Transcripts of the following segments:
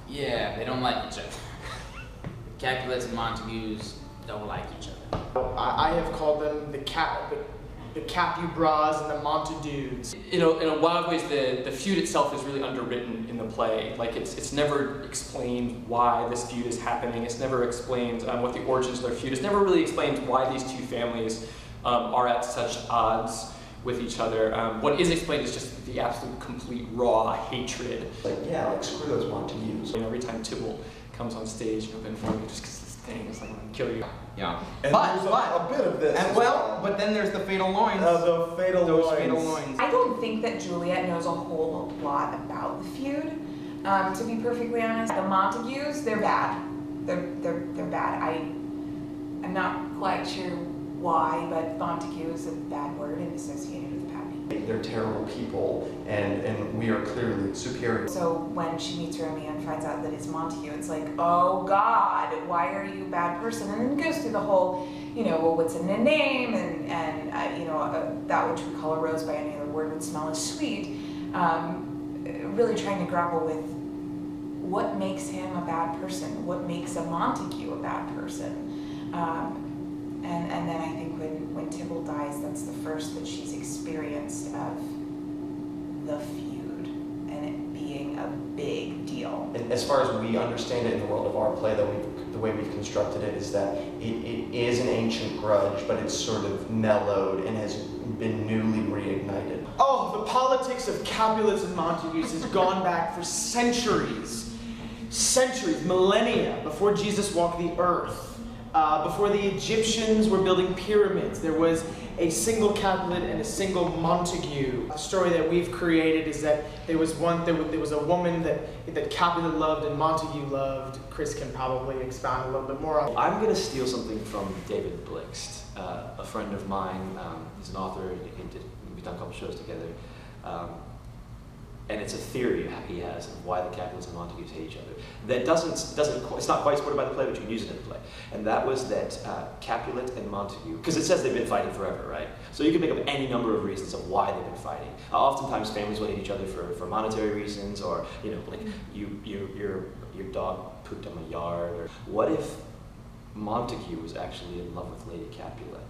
Yeah, they don't like each other. Capulets and Montagues don't like each other. I have called them the Capubras and the Montagues. In a lot of ways, the feud itself is really underwritten in the play. Like it's never explained why this feud is happening. It's never explained what the origins of their feud. It's never really explained why these two families are at such odds with each other. What is explained is just the absolute complete raw hatred. Like, yeah, like screw those Montagues. Every time Tybalt comes on stage, you know, Ben Fleming just because this thing is like, I'm gonna kill you. Yeah. And but there's a bit of this. And but then there's the fatal loins. The fatal loins. I don't think that Juliet knows a whole lot about the feud. To be perfectly honest, the Montagues, they're bad. They're bad. I'm not quite sure why, but Montague is a bad word and associated with Pappy. They're terrible people, and we are clearly superior. So when she meets Romeo and finds out that it's Montague, it's like, oh God, why are you a bad person? And then it goes through the whole, you know, well, what's in the name, and you know, that which we call a rose by any other word would smell as sweet. Really trying to grapple with what makes him a bad person, what makes a Montague a bad person. And then I think when Tybalt dies, that's the first that she's experienced of the feud and it being a big deal. And as far as we understand it in the world of our play, the way we've constructed it is that it is an ancient grudge, but it's sort of mellowed and has been newly reignited. Oh, the politics of Capulets and Montagues has gone back for centuries, millennia before Jesus walked the earth. Before the Egyptians were building pyramids, there was a single Capulet and a single Montague. The story that we've created is that there was a woman that Capulet loved and Montague loved. Chris can probably expound a little bit more on. I'm going to steal something from David Blixt, a friend of mine. He's an author. We've done a couple shows together. And it's a theory he has of why the Capulets and Montagues hate each other. That it's not quite supported by the play, but you can use it in the play. And that was that Capulet and Montague, because it says they've been fighting forever, right? So you can make up any number of reasons of why they've been fighting. Oftentimes families will hate each other for monetary reasons, or, you know, like your dog pooped on my yard. Or what if Montague was actually in love with Lady Capulet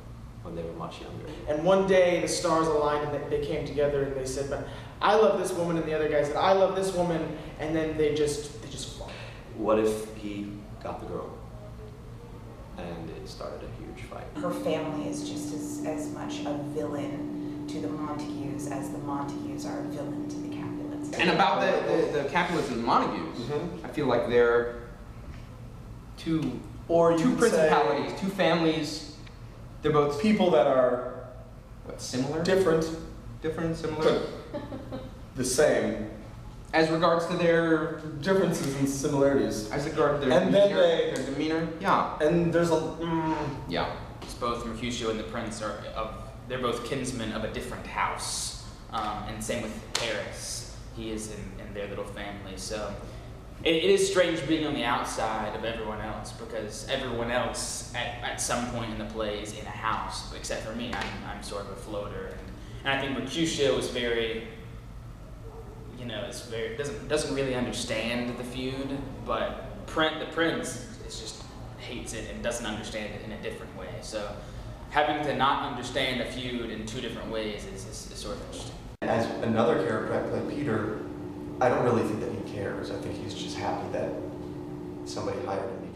when they were much younger? And one day the stars aligned and they came together and they said, but I love this woman, and the other guy said, I love this woman, and then they just fought. What if he got the girl and it started a huge fight? Her family is just as much a villain to the Montagues as the Montagues are a villain to the Capulets. And about the Capulets and Montagues, I feel like they're two principalities, two families. They're both People that are similar? different, Similar? the same. As regards to their Differences and similarities. As regards to their And demeanor, then their demeanor, yeah. And there's a Yeah. It's both Mercutio and the Prince they're both kinsmen of a different house. And same with Paris. He is in their little family. So it is strange being on the outside of everyone else, because everyone else at some point in the play is in a house, except for me. I'm sort of a floater. And I think Mercutio is very, you know, doesn't really understand the feud, but the Prince just hates it and doesn't understand it in a different way. So having to not understand a feud in two different ways is sort of interesting. As another character I play, Peter, I don't really think that he cares. I think he's just happy that somebody hired him.